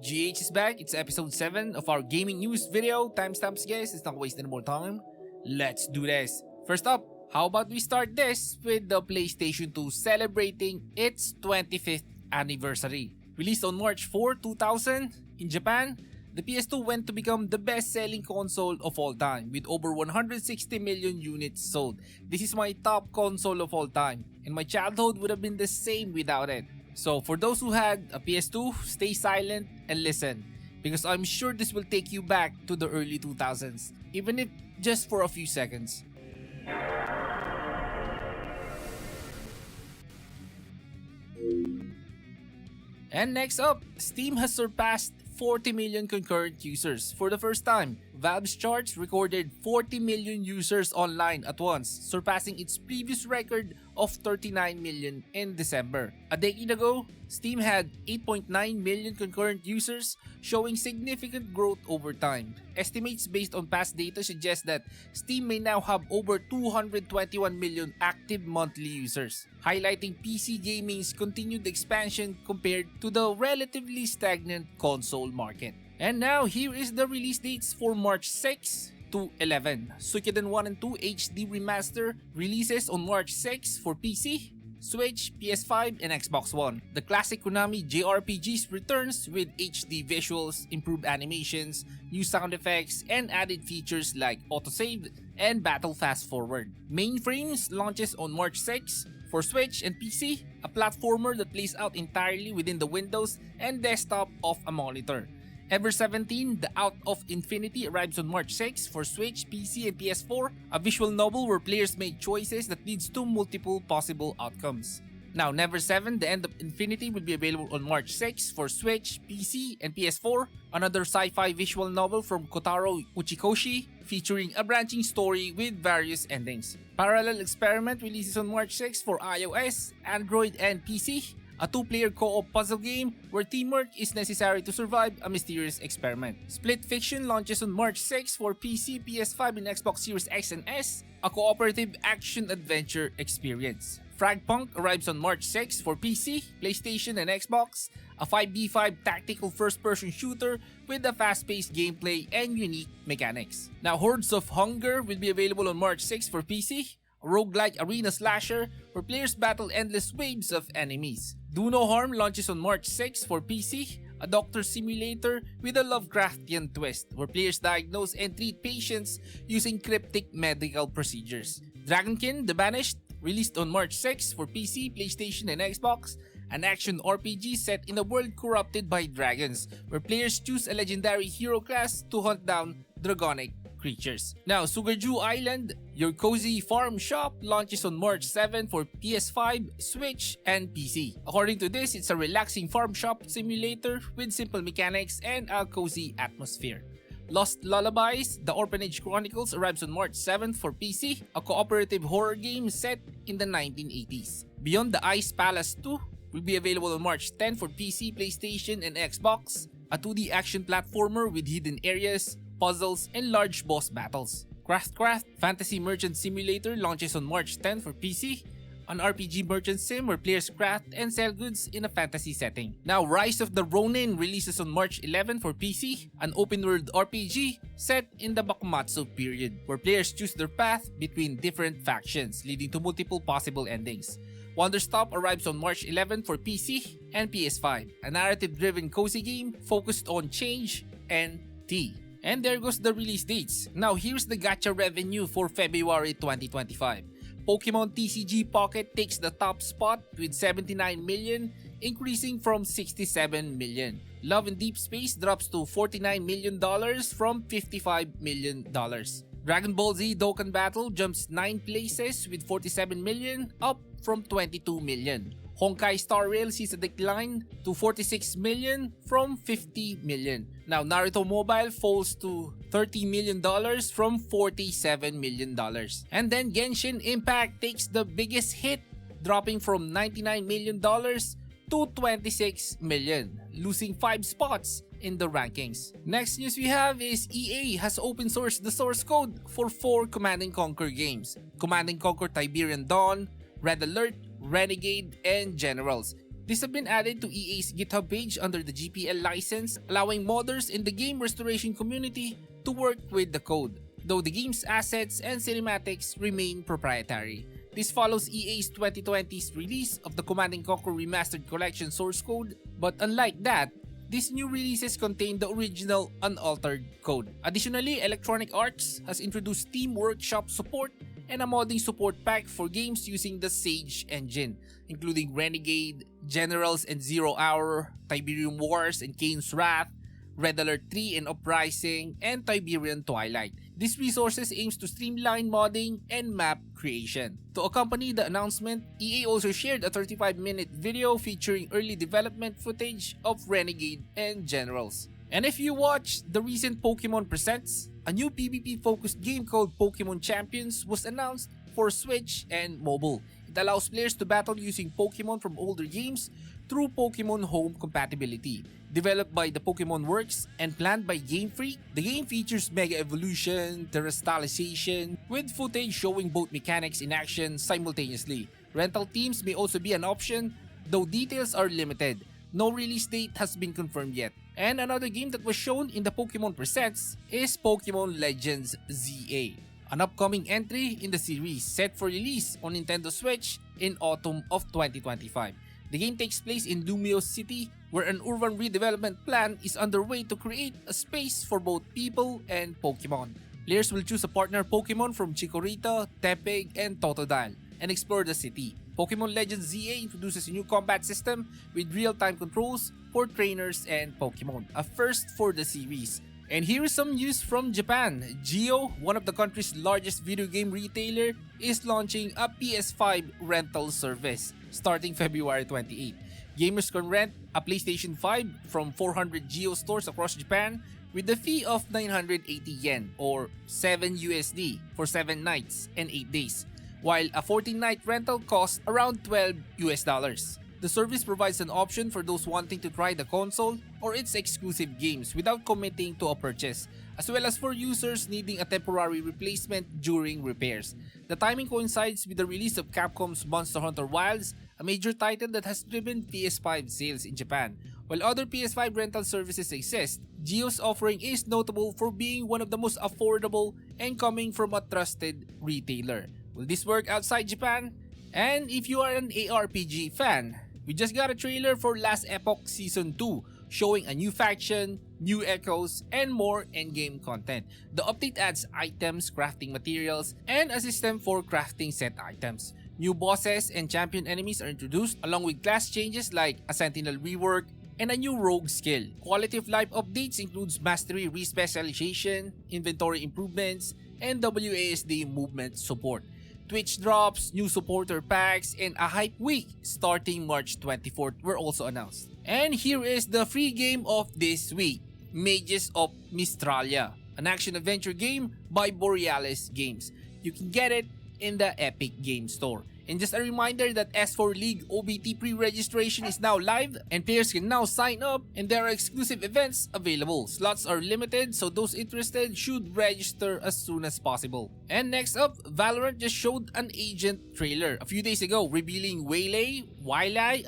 GH is back. It's episode 7 of our gaming news video. Timestamps guys, let's not waste any more time. Let's do this. First up, how about we start this with the PlayStation 2 celebrating its 25th anniversary. Released on March 4, 2000 in Japan, the PS2 went to become the best-selling console of all time with over 160 million units sold. This is my top console of all time, and my childhood would have been the same without it. So for those who had a PS2, stay silent and listen, because I'm sure this will take you back to the early 2000s, even if just for a few seconds. And next up, Steam has surpassed 40 million concurrent users for the first time. Valve's charts recorded 40 million users online at once, surpassing its previous record of 39 million in December. A decade ago, Steam had 8.9 million concurrent users, showing significant growth over time. Estimates based on past data suggest that Steam may now have over 221 million active monthly users, highlighting PC gaming's continued expansion compared to the relatively stagnant console market. And now, here is the release dates for March 6 to 11. Suikoden 1 and 2 HD Remaster releases on March 6 for PC, Switch, PS5, and Xbox One. The classic Konami JRPGs returns with HD visuals, improved animations, new sound effects, and added features like autosave and battle fast forward. Mainframes launches on March 6 for Switch and PC, a platformer that plays out entirely within the windows and desktop of a monitor. Ever 17, The Out of Infinity arrives on March 6 for Switch, PC, and PS4, a visual novel where players make choices that leads to multiple possible outcomes. Now, Never 7, The End of Infinity will be available on March 6 for Switch, PC, and PS4, another sci-fi visual novel from Kotaro Uchikoshi featuring a branching story with various endings. Parallel Experiment releases on March 6 for iOS, Android, and PC, a two-player co-op puzzle game where teamwork is necessary to survive a mysterious experiment. Split Fiction launches on March 6 for PC, PS5, and Xbox Series X and S, a cooperative action-adventure experience. Fragpunk arrives on March 6 for PC, PlayStation, and Xbox, a 5v5 tactical first-person shooter with a fast-paced gameplay and unique mechanics. Now, Hordes of Hunger will be available on March 6 for PC, a roguelike arena slasher where players battle endless waves of enemies. Do No Harm launches on March 6 for PC, a doctor simulator with a Lovecraftian twist where players diagnose and treat patients using cryptic medical procedures. Dragonkin: The Banished released on March 6 for PC, PlayStation, and Xbox, an action RPG set in a world corrupted by dragons where players choose a legendary hero class to hunt down dragonic creatures. Now, Sugarju Island, your cozy farm shop, launches on March 7 for PS5, Switch, and PC. According to this, it's a relaxing farm shop simulator with simple mechanics and a cozy atmosphere. Lost Lullabies, The Orphanage Chronicles arrives on March 7th for PC, a cooperative horror game set in the 1980s. Beyond the Ice Palace 2 will be available on March 10 for PC, PlayStation, and Xbox, a 2D action platformer with hidden areas, puzzles, and large boss battles. Craftcraft Fantasy Merchant Simulator launches on March 10 for PC, an RPG merchant sim where players craft and sell goods in a fantasy setting. Now, Rise of the Ronin releases on March 11 for PC, an open-world RPG set in the Bakumatsu period, where players choose their path between different factions, leading to multiple possible endings. Wonderstop arrives on March 11 for PC and PS5, a narrative-driven cozy game focused on change and tea. And there goes the release dates. Now here's the gacha revenue for February 2025. Pokémon TCG Pocket takes the top spot with 79 million, increasing from 67 million. Love in Deep Space drops to $49 million from $55 million. Dragon Ball Z Dokkan Battle jumps 9 places with 47 million, up from 22 million. Honkai Star Rail sees a decline to 46 million from 50 million. Now, Naruto Mobile falls to $30 million from $47 million. And then Genshin Impact takes the biggest hit, dropping from $99 million to $26 million, losing 5 spots in the rankings. Next news we have is EA has open sourced the source code for 4 Command & Conquer games: Command & Conquer Tiberian Dawn, Red Alert, Renegade, and Generals. These have been added to EA's GitHub page under the GPL license, allowing modders in the game restoration community to work with the code, though the game's assets and cinematics remain proprietary. This follows EA's 2020's release of the Command & Conquer Remastered Collection source code, but unlike that, these new releases contain the original unaltered code. Additionally, Electronic Arts has introduced Team Workshop support and a modding support pack for games using the Sage engine, including Renegade, Generals and Zero Hour, Tiberium Wars and Kane's Wrath, Red Alert 3 and Uprising, and Tiberian Twilight. These resources aims to streamline modding and map creation. To accompany the announcement, EA also shared a 35-minute video featuring early development footage of Renegade and Generals. And if you watched the recent Pokémon Presents, a new PvP-focused game called Pokémon Champions was announced for Switch and mobile. It allows players to battle using Pokémon from older games through Pokémon Home compatibility. Developed by the Pokémon Works and planned by Game Freak, the game features Mega Evolution, Terastallization, with footage showing both mechanics in action simultaneously. Rental teams may also be an option, though details are limited. No release date has been confirmed yet. And another game that was shown in the Pokémon Presents is Pokémon Legends ZA, an upcoming entry in the series set for release on Nintendo Switch in autumn of 2025. The game takes place in Lumiose City, where an urban redevelopment plan is underway to create a space for both people and Pokemon. Players will choose a partner Pokemon from Chikorita, Tepig, and Totodile and explore the city. Pokémon Legends ZA introduces a new combat system with real-time controls for trainers and Pokemon, a first for the series. And here is some news from Japan. Geo, one of the country's largest video game retailer, is launching a PS5 rental service starting February 28. Gamers can rent a PlayStation 5 from 400 Geo stores across Japan with the fee of 980 yen or 7 USD for 7 nights and 8 days, while a 14-night rental costs around $12. The service provides an option for those wanting to try the console or its exclusive games without committing to a purchase, as well as for users needing a temporary replacement during repairs. The timing coincides with the release of Capcom's Monster Hunter Wilds, a major title that has driven PS5 sales in Japan. While other PS5 rental services exist, Geo's offering is notable for being one of the most affordable and coming from a trusted retailer. Will this work outside Japan? And if you are an ARPG fan, we just got a trailer for Last Epoch Season 2, showing a new faction, new echoes, and more endgame content. The update adds items, crafting materials, and a system for crafting set items. New bosses and champion enemies are introduced, along with class changes like a sentinel rework and a new rogue skill. Quality of life updates includes mastery respecialization, inventory improvements, and WASD movement support. Twitch drops, new supporter packs, and a hype week starting March 24th were also announced. And here is the free game of this week, Mages of Mystralia, an action-adventure game by Borealis Games. You can get it in the Epic Game Store. And just a reminder that S4 League OBT pre-registration is now live and players can now sign up, and there are exclusive events available. Slots are limited, so those interested should register as soon as possible. And next up, Valorant just showed an agent trailer a few days ago, revealing Wiley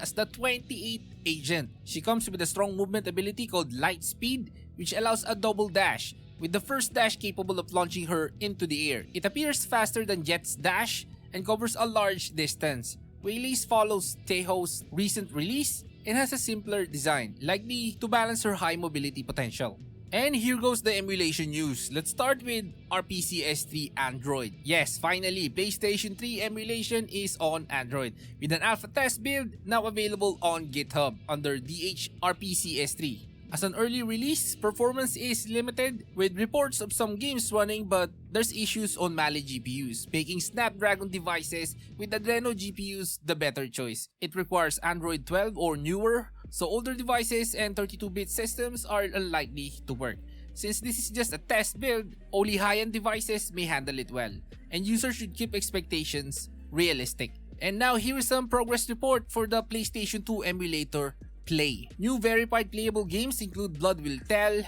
as the 28th agent. She comes with a strong movement ability called Light Speed, which allows a double dash, with the first dash capable of launching her into the air. It appears faster than Jet's dash and covers a large distance. Wiley's follows Tejo's recent release and has a simpler design, likely to balance her high mobility potential. And here goes the emulation news. Let's start with RPCS3 Android. Yes, finally, PlayStation 3 emulation is on Android, with an alpha test build now available on GitHub under DHRPCS3. As an early release, performance is limited, with reports of some games running, but there's issues on Mali GPUs, making Snapdragon devices with Adreno GPUs the better choice. It requires Android 12 or newer, so older devices and 32-bit systems are unlikely to work. Since this is just a test build, only high-end devices may handle it well, and users should keep expectations realistic. And now here is some progress report for the PlayStation 2 emulator Play. New verified playable games include Blood Will Tell,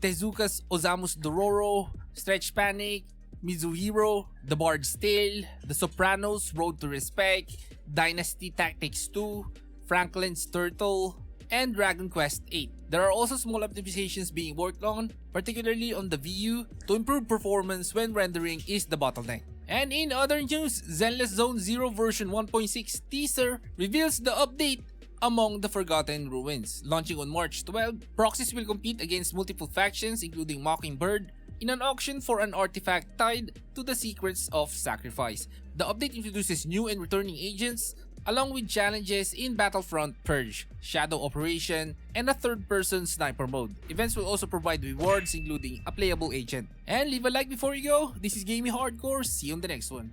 Tezuka's Osamu's Dororo, Stretch Panic, Mizuhiro, The Bard's Tale, The Sopranos Road to Respect, Dynasty Tactics 2, Franklin's Turtle, and Dragon Quest VIII. There are also small optimizations being worked on, particularly on the VU, to improve performance when rendering is the bottleneck. And in other news, Zenless Zone 0 version 1.6 teaser reveals the update Among the Forgotten Ruins. Launching on March 12, proxies will compete against multiple factions including Mockingbird in an auction for an artifact tied to the Secrets of Sacrifice. The update introduces new and returning agents, along with challenges in Battlefront Purge, Shadow Operation, and a third-person sniper mode. Events will also provide rewards including a playable agent. And leave a like before you go. This is Gaming Hardcore. See you on the next one.